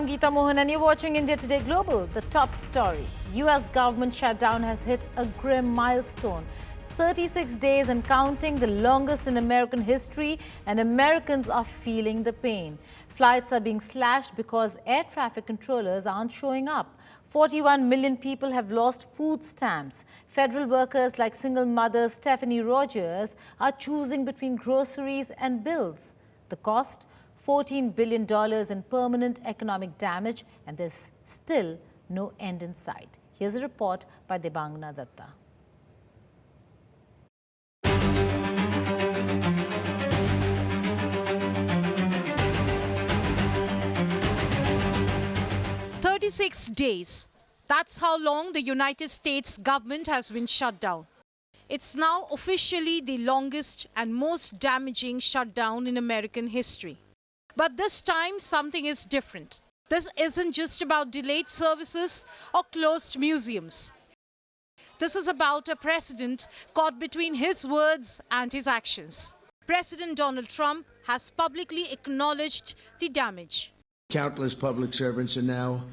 I'm Geeta Mohan and you're watching India Today Global. The top story. US government shutdown has hit a grim milestone. 36 days and counting, the longest in American history, and Americans are feeling the pain. Flights are being slashed because air traffic controllers aren't showing up. 41 million people have lost food stamps. Federal workers like single mother Stephanie Rogers are choosing between groceries and bills. The cost? $14 billion in permanent economic damage, and there's still no end in sight. Here's a report by Debangana Datta. "36 days. That's how long the United States government has been shut down. It's now officially the longest and most damaging shutdown in American history. But this time, something is different. This isn't just about delayed services or closed museums. This is about a president caught between his words and his actions. President Donald Trump has publicly acknowledged the damage. Countless public servants are now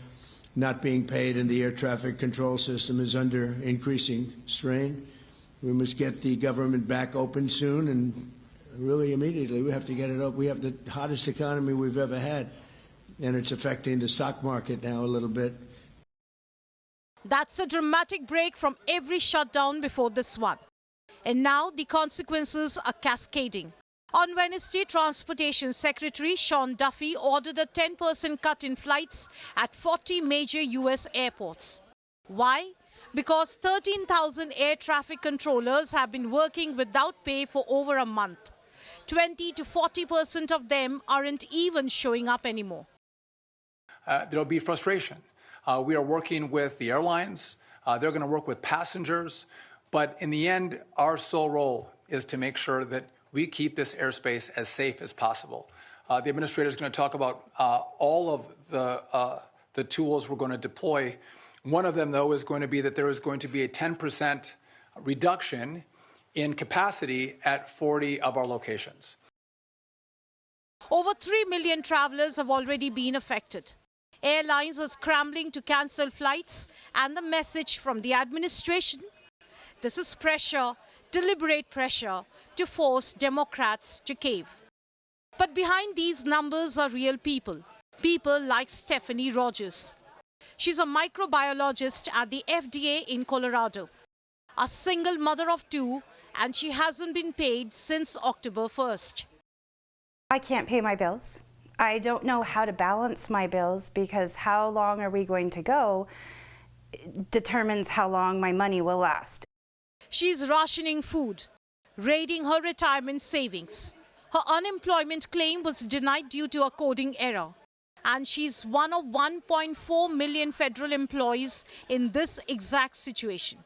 not being paid, and the air traffic control system is under increasing strain. We must get the government back open soon, and really immediately. We have to get it up. We have the hottest economy we've ever had, and it's affecting the stock market now a little bit. That's a dramatic break from every shutdown before this one. And now the consequences are cascading. On Wednesday, Transportation Secretary Sean Duffy ordered a 10% cut in flights at 40 major U.S. airports. Why? Because 13,000 air traffic controllers have been working without pay for over a month. 20 to 40% of them aren't even showing up anymore. There'll be frustration. We are working with the airlines. They're going to work with passengers. But in the end, our sole role is to make sure that we keep this airspace as safe as possible. The administrator is going to talk about all of the tools we're going to deploy. One of them, though, is going to be that there is going to be a 10% reduction in capacity at 40 of our locations. Over 3 million travelers have already been affected. Airlines are scrambling to cancel flights, and the message from the administration: this is pressure, deliberate pressure, to force Democrats to cave. But behind these numbers are real people. People like Stephanie Rogers. She's a microbiologist at the FDA in Colorado. A single mother of two, and she hasn't been paid since October 1st. I can't pay my bills. I don't know how to balance my bills because how long are we going to go determines how long my money will last. She's rationing food, raiding her retirement savings. Her unemployment claim was denied due to a coding error. And she's one of 1.4 million federal employees in this exact situation.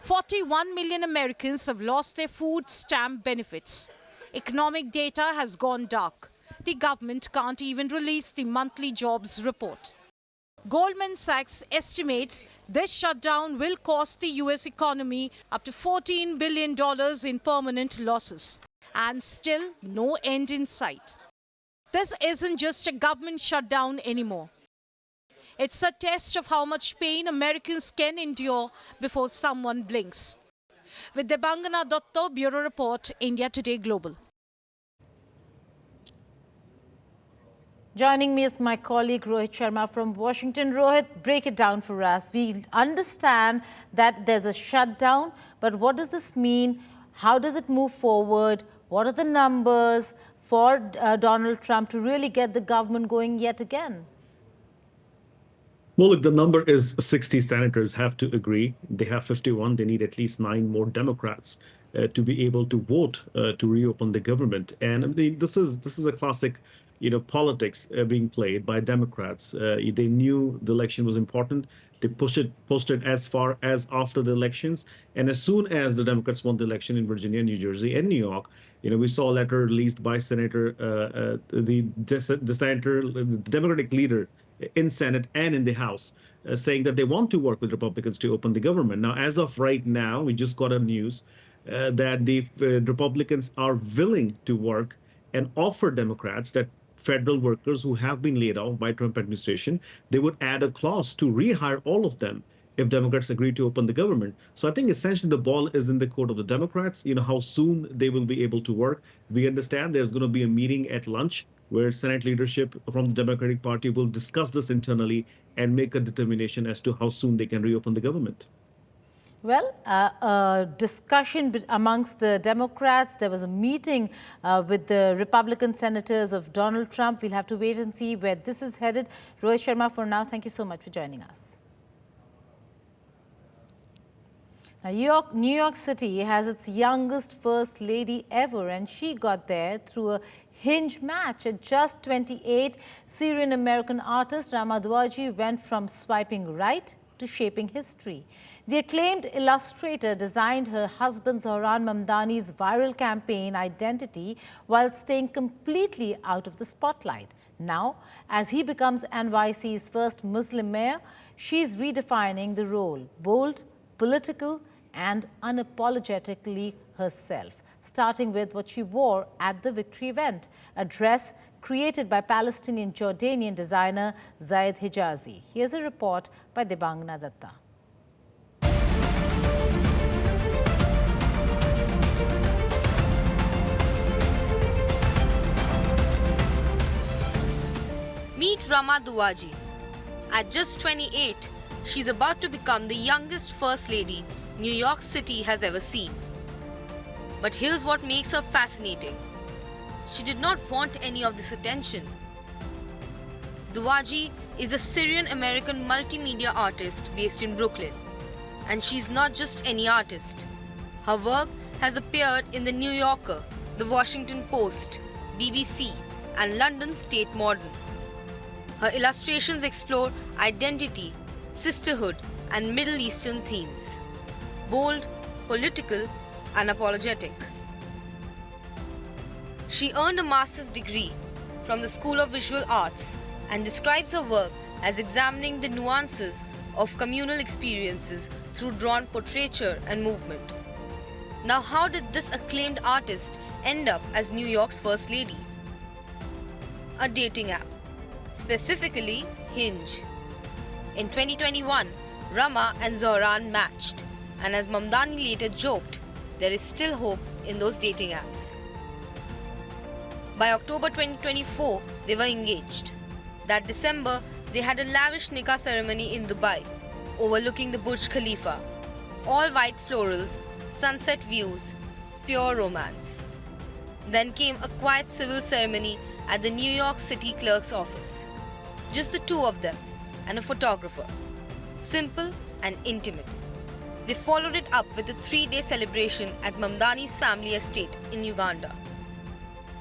41 million Americans have lost their food stamp benefits. Economic data has gone dark. The government can't even release the monthly jobs report. Goldman Sachs estimates this shutdown will cost the U.S. economy up to $14 billion in permanent losses. And still no end in sight. This isn't just a government shutdown anymore. It's a test of how much pain Americans can endure before someone blinks. With Debangana Datta, Bureau Report, India Today Global. Joining me is my colleague Rohit Sharma from Washington. Rohit, break it down for us. We understand that there's a shutdown, but what does this mean? How does it move forward? What are the numbers for Donald Trump to really get the government going yet again? Well, look, the number is 60 senators have to agree. They have 51. They need at least 9 more Democrats to be able to vote to reopen the government. And I mean, this is a classic, politics being played by Democrats. They knew the election was important. They posted as far as after the elections. And as soon as the Democrats won the election in Virginia, New Jersey, and New York, we saw a letter released by the Democratic leader in Senate and in the House, saying that they want to work with Republicans to open the government. Now, as of right now, we just got a news that the Republicans are willing to work and offer Democrats that federal workers who have been laid off by Trump administration. They would add a clause to rehire all of them if Democrats agree to open the government. So I think essentially the ball is in the court of the Democrats, how soon they will be able to work. We understand there's going to be a meeting at lunch where Senate leadership from the Democratic Party will discuss this internally and make a determination as to how soon they can reopen the government. Well, a discussion amongst the Democrats. There was a meeting with the Republican senators of Donald Trump. We'll have to wait and see where this is headed. Rohit Sharma, for now, thank you so much for joining us. Now, New York City has its youngest first lady ever, and she got there through a hinge match. At just 28, Syrian-American artist Rama Duwaji went from swiping right to shaping history. The acclaimed illustrator designed her husband Zohran Mamdani's viral campaign identity while staying completely out of the spotlight. Now, as he becomes NYC's first Muslim mayor, she's redefining the role, bold, political, and unapologetically herself, starting with what she wore at the victory event, a dress created by Palestinian-Jordanian designer Zaid Hijazi. Here's a report by Debangna Datta. Meet Rama Duwaji. At just 28, she's about to become the youngest First Lady New York City has ever seen. But here's what makes her fascinating. She did not want any of this attention. Duwaji is a Syrian-American multimedia artist based in Brooklyn. And she's not just any artist. Her work has appeared in The New Yorker, The Washington Post, BBC, and London State Modern. Her illustrations explore identity, sisterhood, and Middle Eastern themes. Bold, political, unapologetic. She earned a master's degree from the School of Visual Arts and describes her work as examining the nuances of communal experiences through drawn portraiture and movement. Now, how did this acclaimed artist end up as New York's First Lady? A dating app, specifically Hinge. In 2021, Rama and Zohran matched, and as Mamdani later joked, there is still hope in those dating apps. By October 2024, they were engaged. That December, they had a lavish nikah ceremony in Dubai, overlooking the Burj Khalifa. All white florals, sunset views, pure romance. Then came a quiet civil ceremony at the New York City clerk's office. Just the two of them and a photographer. Simple and intimate. They followed it up with a 3-day celebration at Mamdani's family estate in Uganda.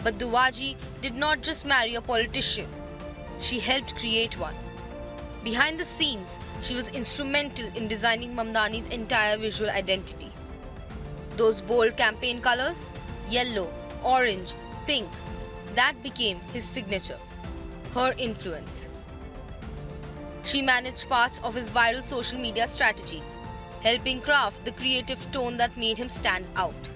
But Duwaji did not just marry a politician. She helped create one. Behind the scenes, she was instrumental in designing Mamdani's entire visual identity. Those bold campaign colors, yellow, orange, pink, that became his signature, her influence. She managed parts of his viral social media strategy, helping craft the creative tone that made him stand out.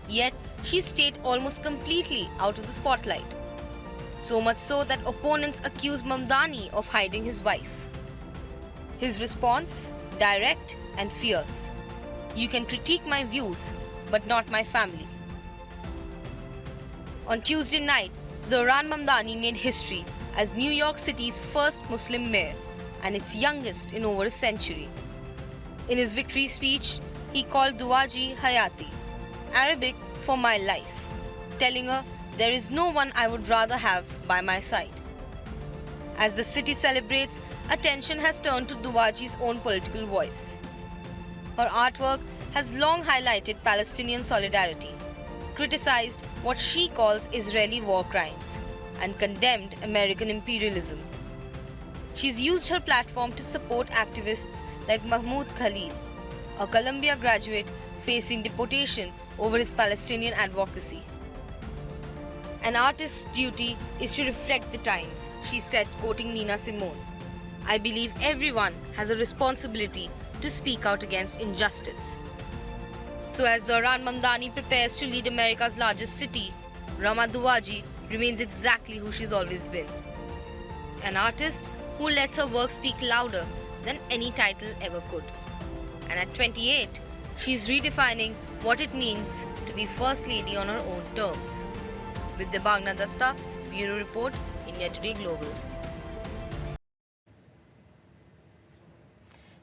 Yet, she stayed almost completely out of the spotlight. So much so that opponents accused Mamdani of hiding his wife. His response, direct and fierce. You can critique my views, but not my family. On Tuesday night, Zohran Mamdani made history as New York City's first Muslim mayor and its youngest in over a century. In his victory speech, he called Duwaji Hayati, Arabic for my life, telling her there is no one I would rather have by my side. As the city celebrates, attention has turned to Duwaji's own political voice. Her artwork has long highlighted Palestinian solidarity, criticized what she calls Israeli war crimes, and condemned American imperialism. She's used her platform to support activists like Mahmoud Khalil, a Columbia graduate facing deportation over his Palestinian advocacy. An artist's duty is to reflect the times, she said, quoting Nina Simone. I believe everyone has a responsibility to speak out against injustice. So as Zohran Mamdani prepares to lead America's largest city, Rama Duwaji remains exactly who she's always been. An artist who lets her work speak louder than any title ever could. And at 28, she's redefining what it means to be First Lady on her own terms. With Debagna Datta, Bureau Report, India Today Global.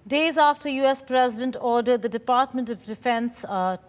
Days after US President ordered the Department of Defense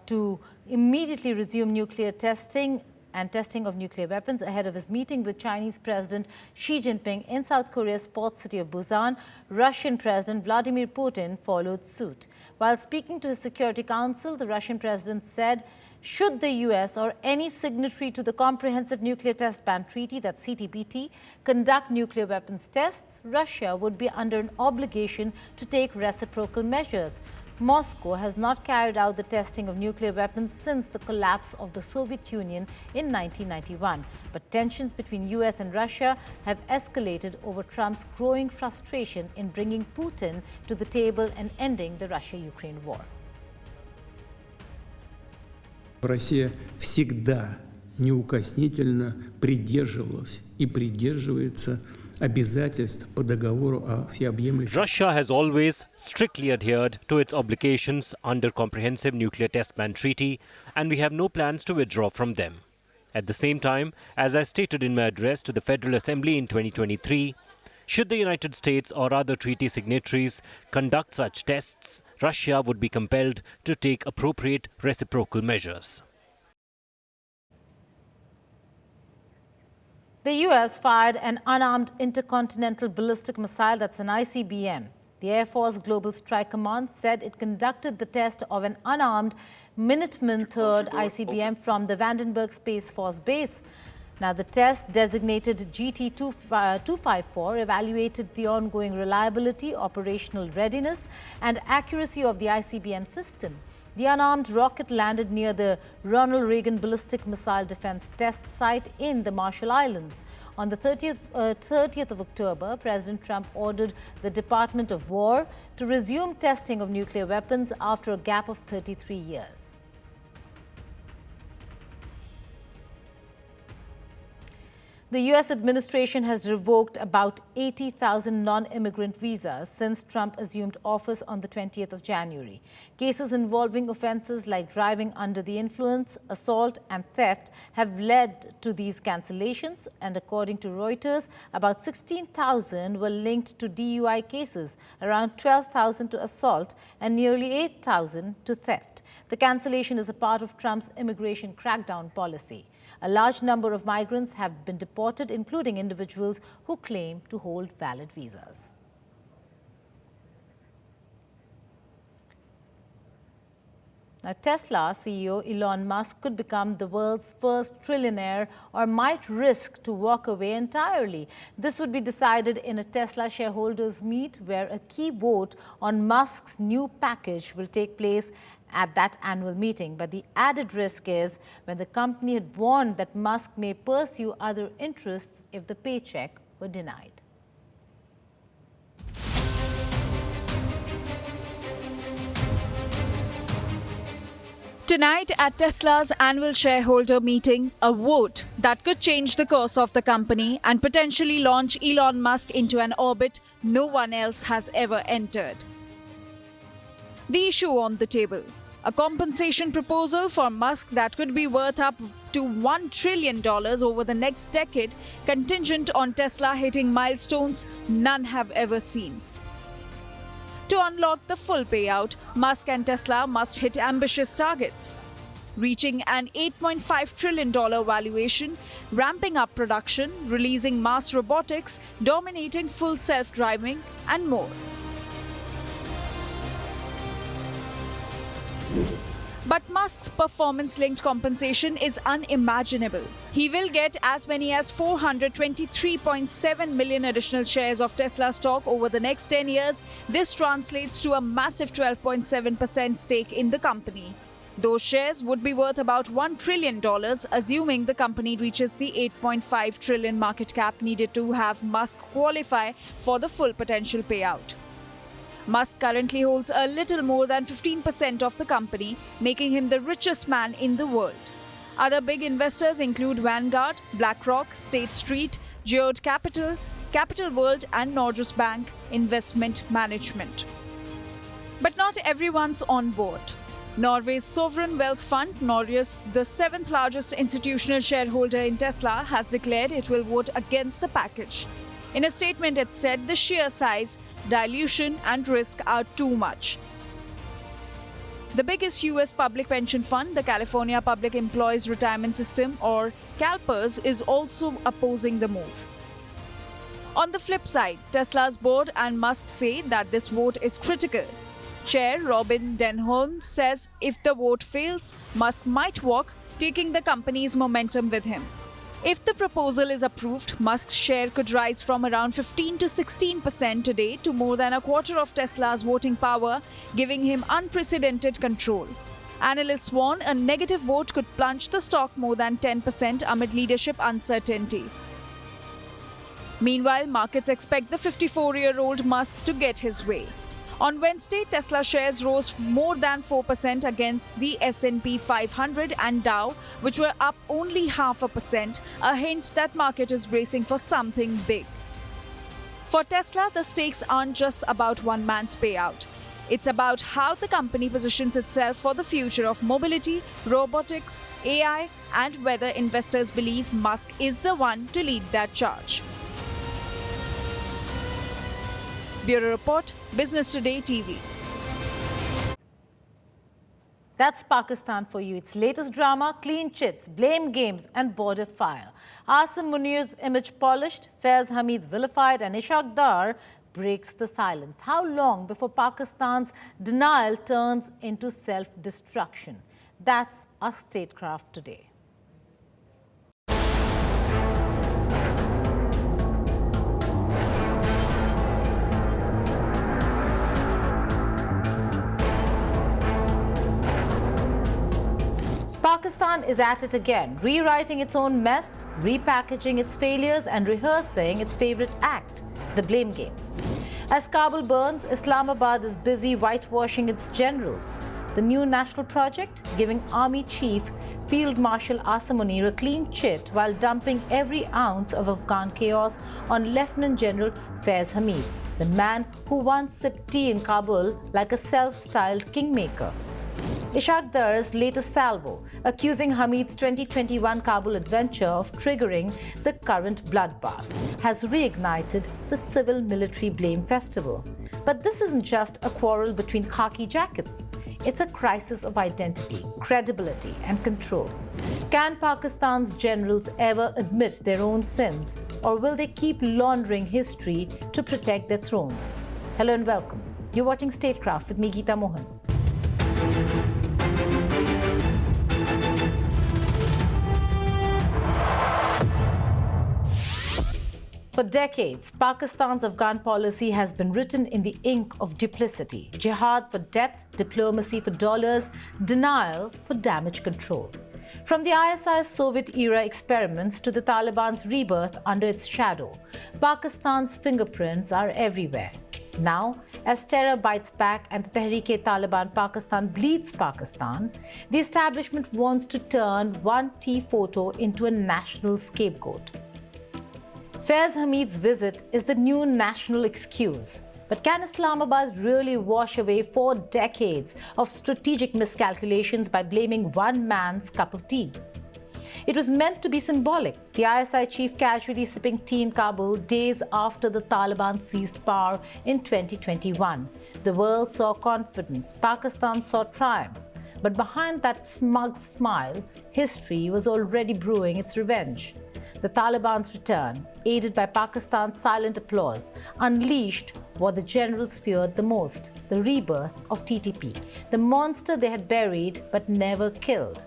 to immediately resume nuclear testing and testing of nuclear weapons ahead of his meeting with Chinese President Xi Jinping in South Korea's port city of Busan, Russian President Vladimir Putin followed suit. While speaking to his Security Council, the Russian president said, should the US or any signatory to the Comprehensive Nuclear Test Ban Treaty, that's CTBT, conduct nuclear weapons tests, Russia would be under an obligation to take reciprocal measures. Moscow has not carried out the testing of nuclear weapons since the collapse of the Soviet Union in 1991. But tensions between US and Russia have escalated over Trump's growing frustration in bringing Putin to the table and ending the Russia-Ukraine war. Россия всегда неукоснительно придерживалась и придерживается обязательств по договору о всеобъемлющем. Russia has always strictly adhered to its obligations under Comprehensive Nuclear Test Ban Treaty, and we have no plans to withdraw from them. At the same time, as I stated in my address to the Federal Assembly in 2023, should the United States or other treaty signatories conduct such tests, Russia would be compelled to take appropriate reciprocal measures. The US fired an unarmed intercontinental ballistic missile, that's an ICBM. The Air Force Global Strike Command said it conducted the test of an unarmed Minuteman III ICBM from the Vandenberg Space Force Base. Now, the test, designated GT-254, evaluated the ongoing reliability, operational readiness, and accuracy of the ICBM system. The unarmed rocket landed near the Ronald Reagan Ballistic Missile Defense Test Site in the Marshall Islands. On the 30th of October, President Trump ordered the Department of War to resume testing of nuclear weapons after a gap of 33 years. The U.S. administration has revoked about 80,000 non-immigrant visas since Trump assumed office on the 20th of January. Cases involving offenses like driving under the influence, assault and theft have led to these cancellations, and according to Reuters, about 16,000 were linked to DUI cases, around 12,000 to assault and nearly 8,000 to theft. The cancellation is a part of Trump's immigration crackdown policy. A large number of migrants have been deported, including individuals who claim to hold valid visas. Now, Tesla CEO Elon Musk could become the world's first trillionaire or might risk to walk away entirely. This would be decided in a Tesla shareholders meet where a key vote on Musk's new package will take place at that annual meeting. But the added risk is when the company had warned that Musk may pursue other interests if the paycheck were denied. Tonight at Tesla's annual shareholder meeting, a vote that could change the course of the company and potentially launch Elon Musk into an orbit no one else has ever entered. The issue on the table: a compensation proposal for Musk that could be worth up to $1 trillion over the next decade, contingent on Tesla hitting milestones none have ever seen. To unlock the full payout, Musk and Tesla must hit ambitious targets, reaching an $8.5 trillion valuation, ramping up production, releasing mass robotics, dominating full self-driving, and more. But Musk's performance-linked compensation is unimaginable. He will get as many as 423.7 million additional shares of Tesla stock over the next 10 years. This translates to a massive 12.7% stake in the company. Those shares would be worth about $1 trillion, assuming the company reaches the $8.5 trillion market cap needed to have Musk qualify for the full potential payout. Musk currently holds a little more than 15% of the company, making him the richest man in the world. Other big investors include Vanguard, BlackRock, State Street, Geode Capital, Capital World and Norges Bank Investment Management. But not everyone's on board. Norway's sovereign wealth fund, Norges, the 7th largest institutional shareholder in Tesla, has declared it will vote against the package. In a statement, it said the sheer size, dilution and risk are too much. The biggest US public pension fund, the California Public Employees Retirement System, or CalPERS, is also opposing the move. On the flip side, Tesla's board and Musk say that this vote is critical. Chair Robin Denholm says if the vote fails, Musk might walk, taking the company's momentum with him. If the proposal is approved, Musk's share could rise from around 15 to 16% today to more than a quarter of Tesla's voting power, giving him unprecedented control. Analysts warn a negative vote could plunge the stock more than 10% amid leadership uncertainty. Meanwhile, markets expect the 54-year-old Musk to get his way. On Wednesday, Tesla shares rose more than 4% against the S&P 500 and Dow, which were up only 0.5%, a hint that market is bracing for something big. For Tesla, the stakes aren't just about one man's payout. It's about how the company positions itself for the future of mobility, robotics, AI, and whether investors believe Musk is the one to lead that charge. Bureau Report, Business Today TV. That's Pakistan for you. Its latest drama, clean chits, blame games and border fire. Asim Munir's image polished, Faiz Hamid vilified and Ishaq Dar breaks the silence. How long before Pakistan's denial turns into self-destruction? That's our statecraft today. Pakistan is at it again, rewriting its own mess, repackaging its failures and rehearsing its favorite act, the blame game. As Kabul burns, Islamabad is busy whitewashing its generals. The new national project giving Army Chief Field Marshal Asim Munir a clean chit while dumping every ounce of Afghan chaos on Lieutenant General Faiz Hamid, the man who once sipped tea in Kabul like a self-styled kingmaker. Ishaq Dar's latest salvo, accusing Hamid's 2021 Kabul adventure of triggering the current bloodbath, has reignited the civil-military blame festival. But this isn't just a quarrel between khaki jackets. It's a crisis of identity, credibility, and control. Can Pakistan's generals ever admit their own sins, or will they keep laundering history to protect their thrones? Hello and welcome. You're watching Statecraft with me, Geeta Mohan. For decades, Pakistan's Afghan policy has been written in the ink of duplicity. Jihad for depth, diplomacy for dollars, denial for damage control. From the ISI's Soviet-era experiments to the Taliban's rebirth under its shadow, Pakistan's fingerprints are everywhere. Now, as terror bites back and the Tehreek-e-Taliban Pakistan bleeds Pakistan, the establishment wants to turn one tea photo into a national scapegoat. Faiz Hamid's visit is the new national excuse. But can Islamabad really wash away 4 decades of strategic miscalculations by blaming one man's cup of tea? It was meant to be symbolic. The ISI chief casually sipping tea in Kabul days after the Taliban seized power in 2021. The world saw confidence. Pakistan saw triumph. But behind that smug smile, history was already brewing its revenge. The Taliban's return, aided by Pakistan's silent applause, unleashed what the generals feared the most, the rebirth of TTP, the monster they had buried but never killed.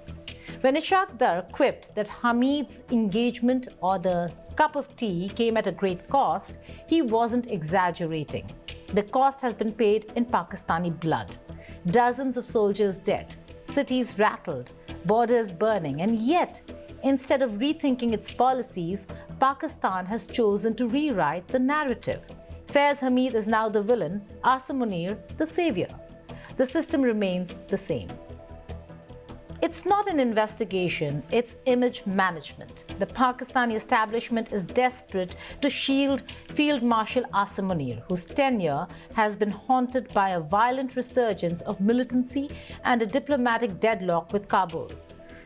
When Ishaq Dar quipped that Hamid's engagement or the cup of tea came at a great cost, he wasn't exaggerating. The cost has been paid in Pakistani blood. Dozens of soldiers dead, cities rattled, borders burning, and yet, instead of rethinking its policies, Pakistan has chosen to rewrite the narrative. Faiz Hamid is now the villain, Asim Munir the savior. The system remains the same. It's not an investigation, it's image management. The Pakistani establishment is desperate to shield Field Marshal Asim Munir, whose tenure has been haunted by a violent resurgence of militancy and a diplomatic deadlock with Kabul.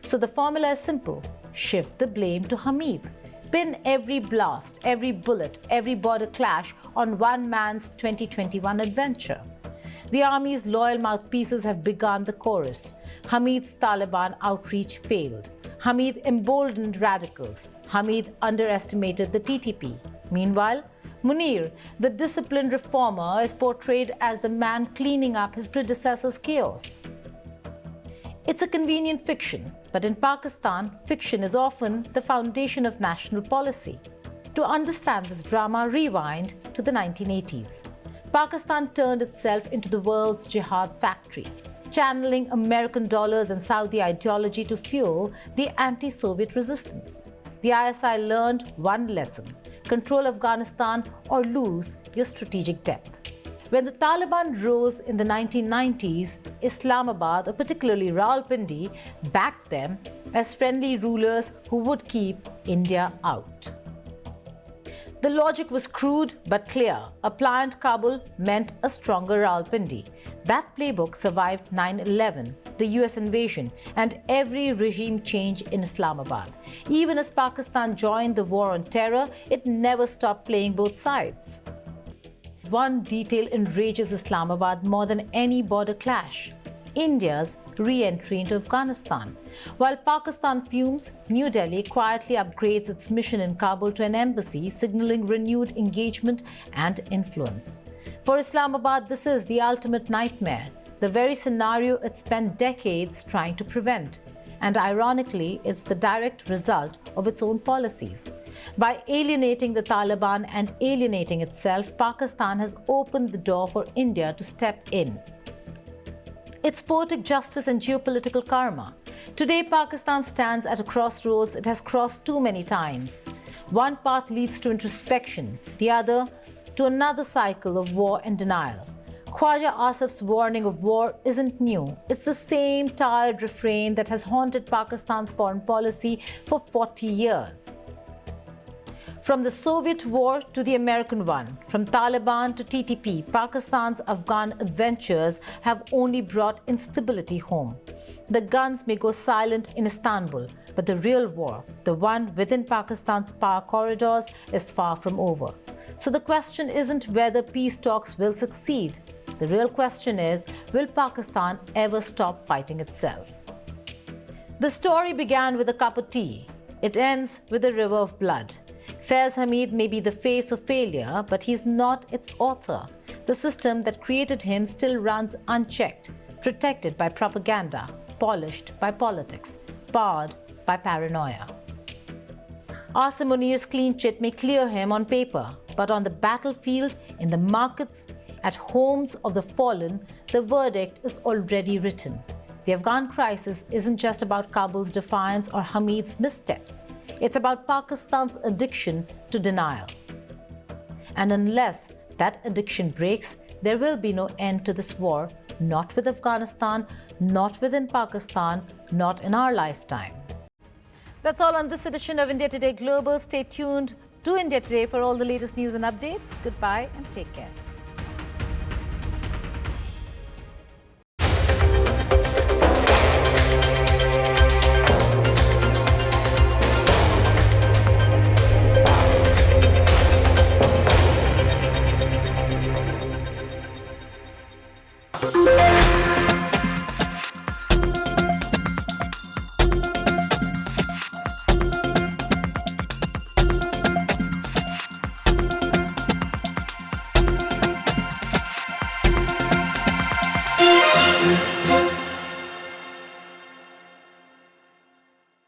So the formula is simple: shift the blame to Hamid. Pin every blast, every bullet, every border clash on one man's 2021 adventure. The army's loyal mouthpieces have begun the chorus. Hamid's Taliban outreach failed. Hamid emboldened radicals. Hamid underestimated the TTP. Meanwhile, Munir, the disciplined reformer, is portrayed as the man cleaning up his predecessor's chaos. It's a convenient fiction, but in Pakistan, fiction is often the foundation of national policy. To understand this drama, rewind to the 1980s. Pakistan turned itself into the world's jihad factory, channeling American dollars and Saudi ideology to fuel the anti-Soviet resistance. The ISI learned one lesson: control Afghanistan or lose your strategic depth. When the Taliban rose in the 1990s, Islamabad, or particularly Rawalpindi, backed them as friendly rulers who would keep India out. The logic was crude but clear. A pliant Kabul meant a stronger Rawalpindi. That playbook survived 9/11, the US invasion, and every regime change in Islamabad. Even as Pakistan joined the war on terror, it never stopped playing both sides. One detail enrages Islamabad more than any border clash: India's re-entry into Afghanistan. While Pakistan fumes, New Delhi quietly upgrades its mission in Kabul to an embassy, signaling renewed engagement and influence. For Islamabad, this is the ultimate nightmare, the very scenario it spent decades trying to prevent. And ironically, it's the direct result of its own policies. By alienating the Taliban and alienating itself, Pakistan has opened the door for India to step in. It's poetic justice and geopolitical karma. Today, Pakistan stands at a crossroads it has crossed too many times. One path leads to introspection, the other to another cycle of war and denial. Khwaja Asif's warning of war isn't new. It's the same tired refrain that has haunted Pakistan's foreign policy for 40 years. From the Soviet war to the American one, from Taliban to TTP, Pakistan's Afghan adventures have only brought instability home. The guns may go silent in Istanbul, but the real war, the one within Pakistan's power corridors, is far from over. So the question isn't whether peace talks will succeed. The real question is, will Pakistan ever stop fighting itself? The story began with a cup of tea. It ends with a river of blood. Faiz Hamid may be the face of failure, but he's not its author. The system that created him still runs unchecked, protected by propaganda, polished by politics, powered by paranoia. Asim Munir's clean chit may clear him on paper, but on the battlefield, in the markets, at homes of the fallen, the verdict is already written. The Afghan crisis isn't just about Kabul's defiance or Hamid's missteps. It's about Pakistan's addiction to denial. And unless that addiction breaks, there will be no end to this war, not with Afghanistan, not within Pakistan, not in our lifetime. That's all on this edition of India Today Global. Stay tuned to India Today for all the latest news and updates. Goodbye and take care.